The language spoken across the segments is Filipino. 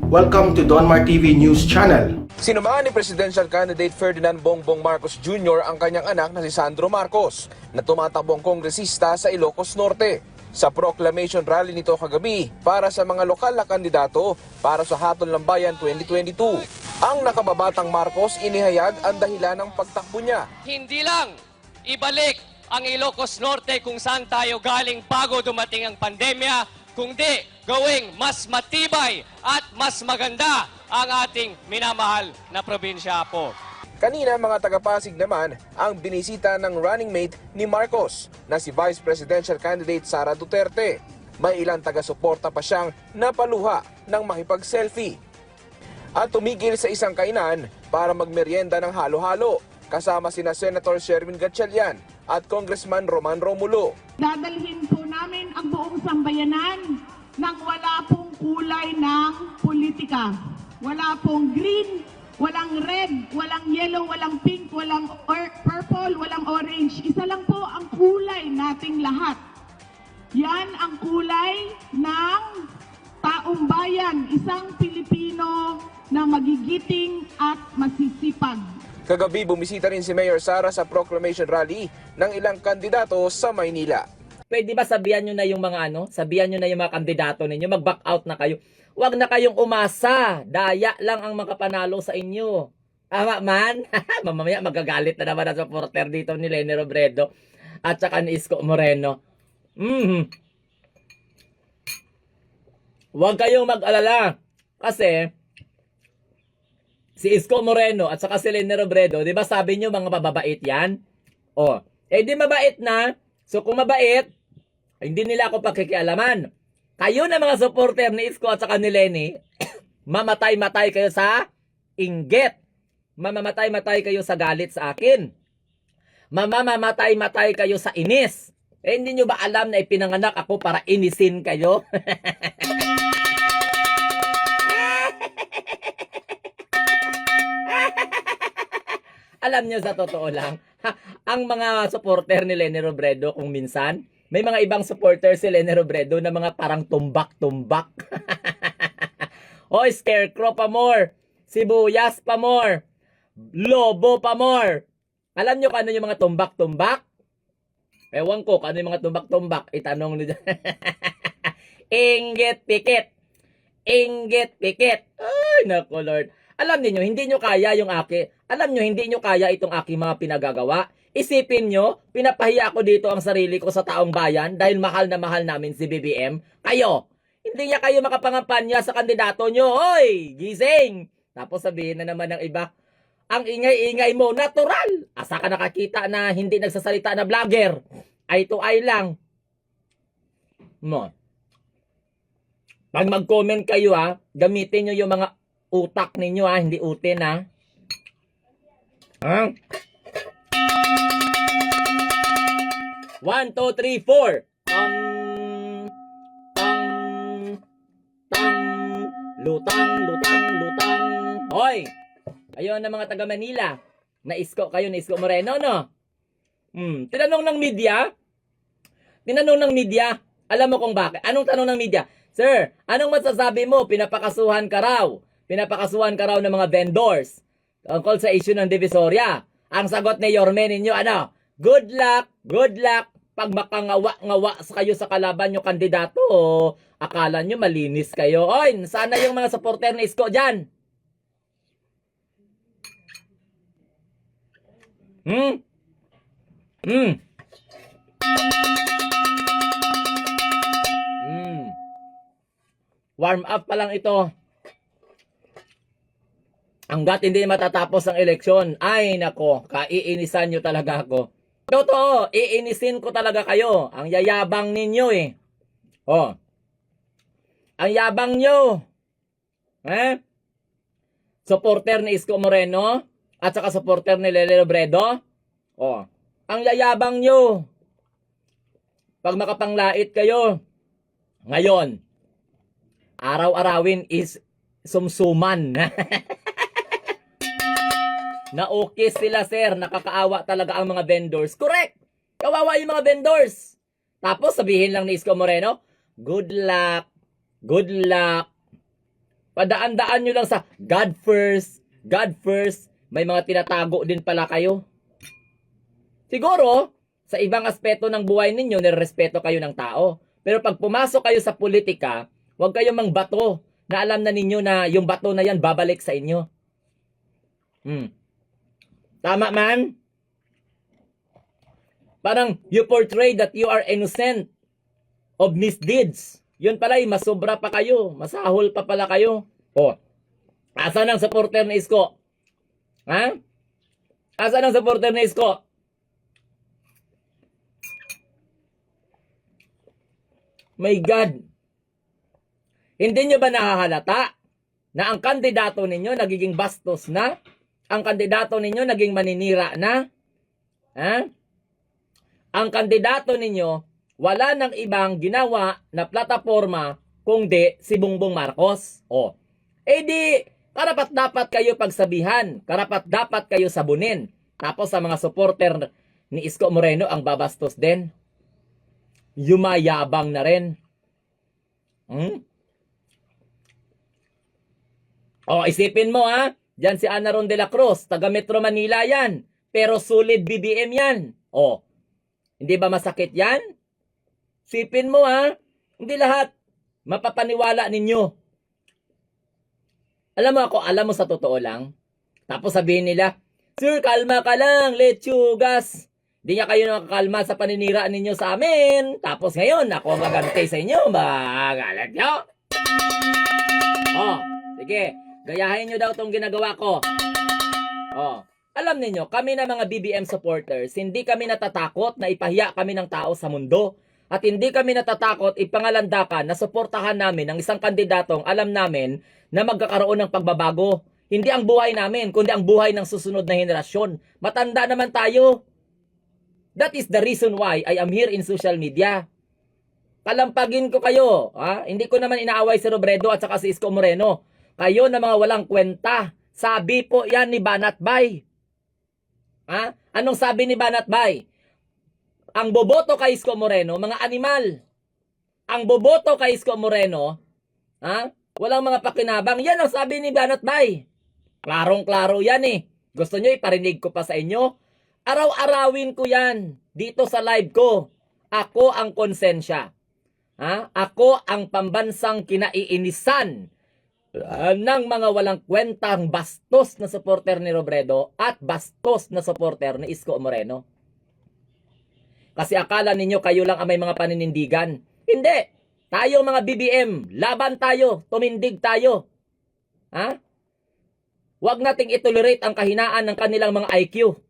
Welcome to Donmar TV News Channel. Sinamahan ni Presidential Candidate Ferdinand Bongbong Marcos Jr. ang kanyang anak na si Sandro Marcos na tumatakbong kongresista sa Ilocos Norte sa proclamation rally nito kagabi para sa mga lokal na kandidato para sa Hatol ng Bayan 2022. Ang nakababatang Marcos inihayag ang dahilan ng pagtakbo niya. Hindi lang ibalik ang Ilocos Norte kung saan tayo galing bago dumating ang pandemya, kundi gawing mas matibay at mas maganda ang ating minamahal na probinsya po. Kanina mga taga-Pasig naman ang binisita ng running mate ni Marcos na si Vice Presidential Candidate Sara Duterte. May ilang taga-suporta pa siyang napaluha ng makipag-selfie. At tumigil sa isang kainan para magmeryenda ng halo-halo kasama sina Senator Sherwin Gatchalian at Congressman Roman Romulo. Dadalhin po namin ang buong sambayanan nang wala pong kulay ng politika. Wala pong green, walang red, walang yellow, walang pink, walang purple, walang orange. Isa lang po ang kulay nating lahat. Yan ang kulay ng taong bayan, isang Pilipino na magigiting at masisipag. Kagabi bumisita rin si Mayor Sara sa proclamation rally ng ilang kandidato sa Maynila. Pwede ba sabihan nyo na yung mga sabihan nyo na yung mga kandidato ninyo, mag-back out na kayo. Huwag na kayong umasa, daya lang ang makapanalo sa inyo. Tama man? Mamaya magagalit na naman ang supporter dito ni Leni Robredo at saka ni Isko Moreno. Huwag kayong mag-alala kasi si Isko Moreno at saka si Leni Robredo, di ba sabi nyo mga mababait yan? O, di mabait na. So kung mabait, hindi nila ako pakikialaman. Kayo na mga supporter ni Isko at saka ni Leni, mamatay-matay kayo sa inggit. Mamamatay-matay kayo sa galit sa akin. Mamamatay-matay kayo sa inis. Hindi nyo ba alam na ipinanganak ako para inisin kayo? Alam nyo sa totoo lang, ang mga supporter ni Leni Robredo kung minsan, may mga ibang supporter si Leni Robredo na mga parang tumbak-tumbak. Hoy, scarecrow pa more, sibuyas pa more, lobo pa more. Alam nyo kung ano yung mga tumbak-tumbak? Ewan ko kung ano yung mga tumbak-tumbak. Itanong nyo dyan. Inggit pikit. Inggit pikit. Ay, naku Lord. Alam niyo hindi nyo kaya yung alam nyo, hindi nyo kaya itong aking mga pinagagawa. Isipin nyo, pinapahiya ko dito ang sarili ko sa taong bayan dahil mahal na mahal namin si BBM. Kayo, hindi niya kayo makapangampanya sa kandidato nyo. Hoy, gising! Tapos sabihin na naman ng iba, ang ingay-ingay mo, natural! Asa ka nakakita na hindi nagsasalita na vlogger? Ay to ay lang. Mo. Pag mag-comment kayo gamitin nyo yung mga utak ninyo hindi utin Ha? 1, 2, 3, 4. Tang, tang, tang, lutang, lutang, lutang. Hoy! Ayun na mga taga Manila. Na-isko kayo, na-isko Moreno, no? Tinanong ng media. Alam mo kung bakit? Anong tanong ng media? Sir, anong masasabi mo? Pinapakasuhan ka raw ng mga vendors tungkol sa issue ng Divisoria. Ang sagot ni Yorme ninyo, good luck. Pag makangawa-ngawa kayo sa kalaban nyo kandidato, akala nyo malinis kayo. Oy, sana yung mga supporter ni Isko dyan. Warm up pa lang ito. Hanggat hindi matatapos ang eleksyon, ay nako, kaiinisan nyo talaga ako. Totoo, iinisin ko talaga kayo. Ang yayabang ninyo Ang yabang nyo. Supporter ni Isko Moreno at saka supporter ni Leni Robredo. Ang yayabang nyo. Pag makapanglait kayo, ngayon, araw-arawin is sumsuman. Na-okay sila, sir. Nakakaawa talaga ang mga vendors. Correct! Kawawa yung mga vendors. Tapos sabihin lang ni Isko Moreno, good luck. Good luck. Padaan-daan nyo lang sa God first, God first. May mga tinatago din pala kayo. Siguro, sa ibang aspeto ng buhay ninyo, nirespeto kayo ng tao. Pero pag pumasok kayo sa politika, huwag kayong mangbato na alam na ninyo na yung bato na yan babalik sa inyo. Tama man? Parang you portray that you are innocent of misdeeds. Yun pala, masobra pa kayo. Masahol pa pala kayo. O, asan ang supporter ni Isko? Ha? Asan ang supporter ni Isko? My God. Hindi nyo ba nahahalata na ang kandidato ninyo nagiging bastos na? Ang kandidato ninyo naging maninira na? Ha? Ang kandidato ninyo, wala nang ibang ginawa na plataforma kundi si Bongbong Marcos. O, di, karapat-dapat kayo pagsabihan, karapat-dapat kayo sabunin. Tapos sa mga supporter ni Isko Moreno, ang babastos din. Yumayabang na rin. O, isipin mo ha, dyan si Ana Ron de la Cruz, taga Metro Manila yan, pero solid BBM yan. O, hindi ba masakit yan? Isipin mo ha, hindi lahat mapapaniwala ninyo. Alam mo sa totoo lang, tapos sabihin nila, Sir, kalma ka lang, lechugas. Hindi nga kayo nakakalma sa paninira ninyo sa amin. Tapos ngayon, ako ang gaganti sa inyo. Magalit nyo. O, sige. Gayahin nyo daw itong ginagawa ko. O, alam niyo, kami na mga BBM supporters, hindi kami natatakot na ipahiya kami ng tao sa mundo. At hindi kami natatakot ipangalandakan na suportahan namin ang isang kandidatong alam namin na magkakaroon ng pagbabago. Hindi ang buhay namin, kundi ang buhay ng susunod na henerasyon. Matanda naman tayo. That is the reason why I am here in social media. Kalampagin ko kayo. Ha? Hindi ko naman inaaway si Robredo at saka si Isko Moreno. Kayo na mga walang kwenta. Sabi po yan ni Banat Bay. Ha? Anong sabi ni Banat Bay? Ang boboto kay Isko Moreno, mga animal. Ang boboto kay Isko Moreno, ha? Walang mga pakinabang. Yan ang sabi ni Banat Bay. Klarong-klaro yan eh. Gusto nyo iparinig ko pa sa inyo? Araw-arawin ko yan dito sa live ko. Ako ang konsensya. Ha? Ako ang pambansang kinaiinisan ng mga walang kwentang bastos na supporter ni Robredo at bastos na supporter ni Isko Moreno. Kasi akala ninyo kayo lang ang may mga paninindigan. Hindi. Tayo mga BBM, laban tayo, tumindig tayo. Ha? Huwag nating itolerate ang kahinaan ng kanilang mga IQ.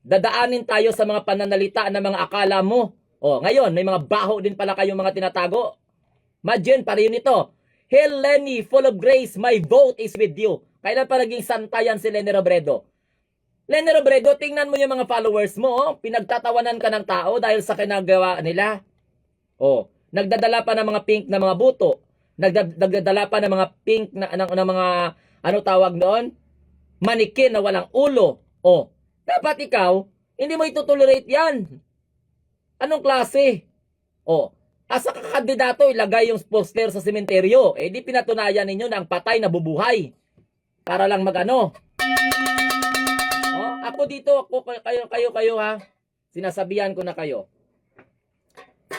Dadaanin tayo sa mga pananalita ng mga akala mo. O, ngayon, may mga baho din pala kayong mga tinatago. Imagine, para yun ito. Hail Lenny, full of grace, my vote is with you. Kailan pa naging santayan si Lenny Robredo? Lenny Robredo, tingnan mo yung mga followers mo. Oh. Pinagtatawanan ka ng tao dahil sa kinagawa nila. O, nagdadala pa ng mga pink na mga buto. Nagdadala pa ng mga pink na mga, ano tawag noon? Manikin na walang ulo. O, dapat ikaw, hindi mo itutolerate yan. Anong klase? O, asa kakandidato ilagay yung poster sa sementeryo. Eh di pinatunayan ninyo na ang patay na bubuhay. Para lang magano. O, ako dito, kayo ha. Sinasabihan ko na kayo.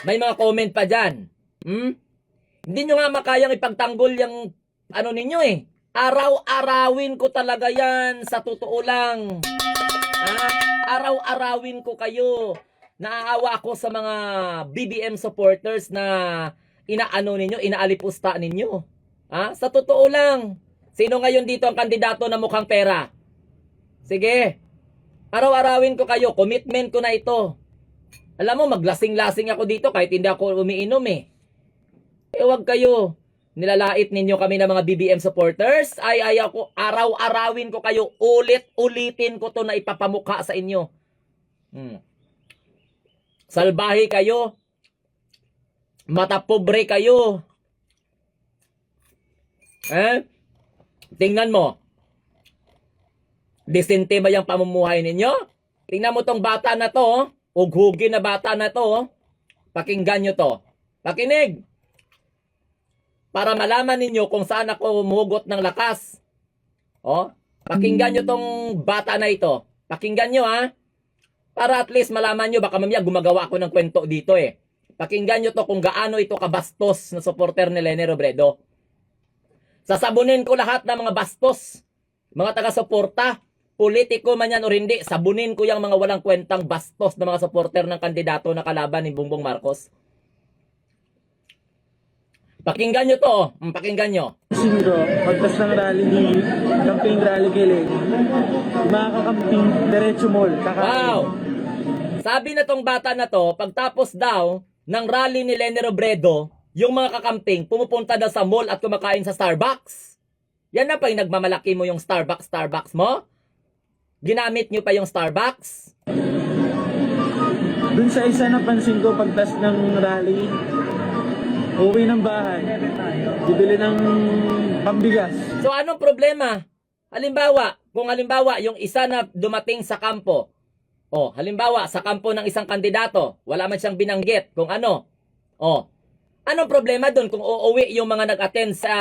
May mga comment pa dyan. Hindi nyo nga makayang ipagtanggol yung ano ninyo eh. Araw-arawin ko talaga yan sa totoo lang. Araw-arawin ko kayo. Naaawa ako sa mga BBM supporters na inaano ninyo, inaalipusta ninyo. Sa totoo lang. Sino ngayon dito ang kandidato na mukhang pera? Sige. Araw-arawin ko kayo. Commitment ko na ito. Alam mo, maglasing-lasing ako dito kahit hindi ako umiinom eh. Huwag kayo. Nilalait ninyo kami ng mga BBM supporters. Ay ako, araw-arawin ko kayo. Ulit-ulitin ko to na ipapamukha sa inyo. Salbahe kayo. Matapobre kayo. Tingnan mo. Disente ba yung pamumuhay ninyo? Tingnan mo tong bata na to. Ughugin na bata na to. Pakinggan nyo to. Pakinig. para malaman ninyo kung saan ako humugot ng lakas. Oh, pakinggan nyo tong bata na ito. Pakinggan nyo ha. Para at least malaman nyo, baka mamaya gumagawa ako ng kwento dito eh. Pakinggan nyo to kung gaano ito kabastos na supporter ni Leni Robredo. Sasabunin ko lahat ng mga bastos, mga taga-suporta, politiko man yan o hindi, sabunin ko yung mga walang kwentang bastos na mga supporter ng kandidato na kalaban ni Bongbong Marcos. Pakinggan nyo to, pakinggan nyo. Singro, pagtas ng rally ni campaign rally kay Lenny, mga kakamping diretso mall, kakain. Wow! Sabi na tong bata na to, pagtapos daw ng rally ni Leni Robredo, yung mga kakamping pumupunta daw sa mall at kumakain sa Starbucks. Yan na pa yung nagmamalaki mo yung Starbucks mo? Ginamit nyo pa yung Starbucks? Dun sa isa napansin ko, pagtas ng rally, uwi ng bahay, bibili ng pambigas. So anong problema? Halimbawa, kung halimbawa yung isa na dumating sa kampo, halimbawa sa kampo ng isang kandidato, wala man siyang binanggit kung ano. Anong problema doon kung uuwi yung mga nag-attend sa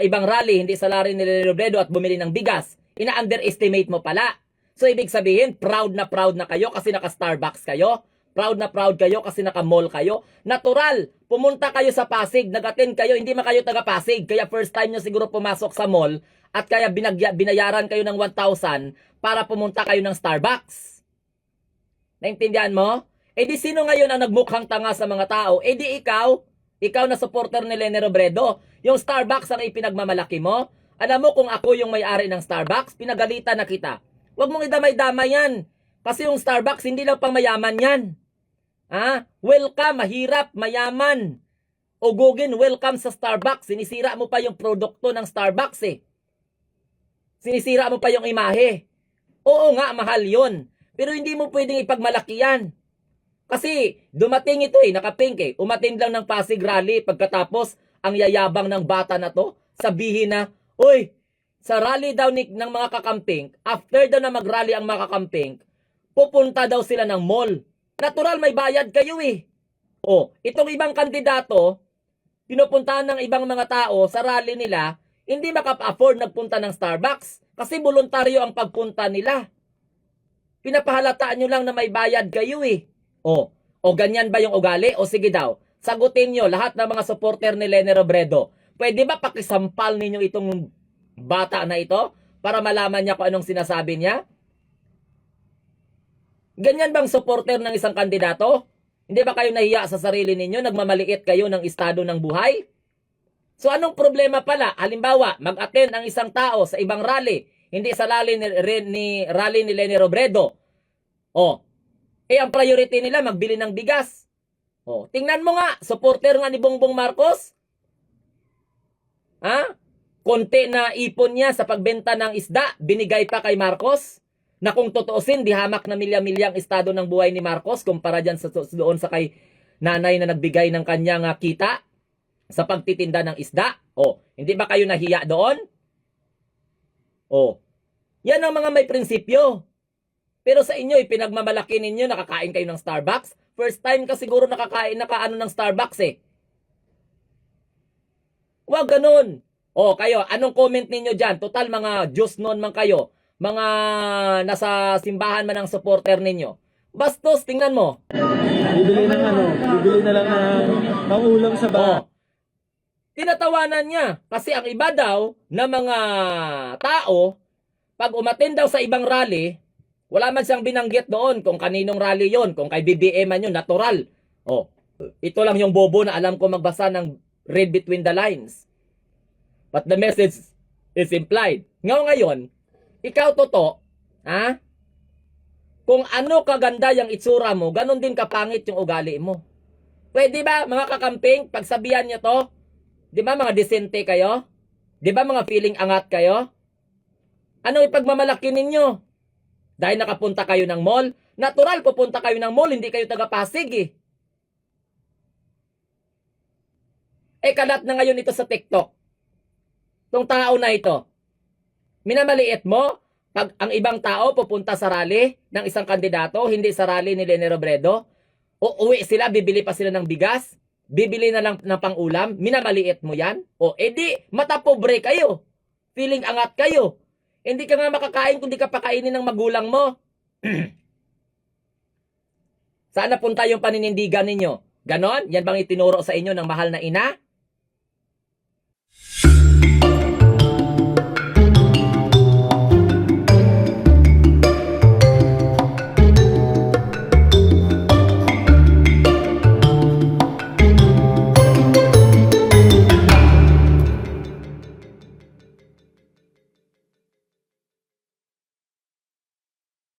ibang rally, hindi sa rally ni Leni Robredo at bumili ng bigas? Ina-underestimate mo pala. So ibig sabihin, proud na kayo kasi naka-Starbucks kayo. Proud na proud kayo kasi naka-mall kayo. Natural, pumunta kayo sa Pasig, nag-attend kayo, hindi man kayo taga-Pasig. Kaya first time nyo siguro pumasok sa mall at kaya binayaran kayo ng 1,000 para pumunta kayo ng Starbucks. Naintindihan mo? Eh di sino ngayon ang nagmukhang tanga sa mga tao? Eh di ikaw na supporter ni Leni Robredo. Yung Starbucks ang ipinagmamalaki mo. Alam mo kung ako yung may-ari ng Starbucks, pinagalitan na kita. Huwag mong idamay-damay yan. Kasi yung Starbucks, hindi lang pang mayaman yan. Welcome, mahirap, mayaman. O Gugin, welcome sa Starbucks. Sinisira mo pa yung produkto ng Starbucks eh. Sinisira mo pa yung imahe. Oo nga, mahal yun. Pero hindi mo pwedeng ipagmalaki yan. Kasi dumating ito nakapink umattend lang ng Pasig Rally pagkatapos ang yayabang ng bata na to, sabihin na, uy, sa rally daw ng mga kakamping, after daw na mag-rally ang mga kakamping, pupunta daw sila ng mall. Natural, may bayad kayo eh. Itong ibang kandidato, pinupuntahan ng ibang mga tao sa rally nila, hindi makapa-afford nagpunta ng Starbucks kasi voluntaryo ang pagpunta nila. Pinapahalataan nyo lang na may bayad kayo eh. Ganyan ba yung ugali? Sige daw, sagutin nyo lahat ng mga supporter ni Leni Robredo. Pwede ba pakisampal ninyo itong bata na ito para malaman niya kung anong sinasabi niya? Ganyan bang supporter ng isang kandidato? Hindi ba kayo nahiya sa sarili ninyo? Nagmamaliit kayo ng estado ng buhay? So anong problema pala? Halimbawa, mag-attend ang isang tao sa ibang rally, hindi sa rally ni Leni Robredo. Ang priority nila magbili ng bigas. Tingnan mo nga, supporter nga ni Bongbong Marcos. Konti na ipon niya sa pagbenta ng isda, binigay pa kay Marcos. Na kung totoosin, di hamak na milya-milyang estado ng buhay ni Marcos kumpara dyan doon sa kay nanay na nagbigay ng kanyang kita sa pagtitinda ng isda. Hindi ba kayo nahiya doon? Yan ang mga may prinsipyo. Pero sa inyo, pinagmamalaki ninyo, nakakain kayo ng Starbucks. First time ka siguro nakaano ng Starbucks eh. Huwag ganun. Kayo, anong comment ninyo dyan? Total mga Diyos noon man kayo. Mga nasa simbahan man ang supporter ninyo. Bastos, tingnan mo. Bibili na lang ng pangulam sa bahay. Tinatawanan niya. Kasi ang iba daw na mga tao, pag umattend daw sa ibang rally, wala man siyang binanggit doon kung kaninong rally yon, kung kay BBM man yun, natural. Ito lang yung bobo na alam ko magbasa ng read between the lines. But the message is implied. Ngayon, ikaw toto, kung ano kaganda yung itsura mo, ganun din kapangit yung ugali mo. Pwede ba, mga kakamping, pagsabihan nyo to? Di ba mga decente kayo? Di ba mga feeling angat kayo? Ano ipagmamalaki ninyo? Dahil nakapunta kayo ng mall? Natural, pupunta kayo ng mall, hindi kayo taga-Pasig eh. Kalat na ngayon ito sa TikTok. Tong tao na ito. Minamaliit mo pag ang ibang tao pupunta sa rally ng isang kandidato, hindi sa rally ni Leni Robredo. Uuwi sila, bibili pa sila ng bigas. Bibili na lang ng pangulam, minamaliit mo yan? O edi, mata pobre kayo. Feeling angat kayo. Hindi ka nga makakain kung di ka pakainin ng magulang mo. Saan napunta yung paninindigan ninyo? Ganon? Yan bang itinuro sa inyo ng mahal na ina?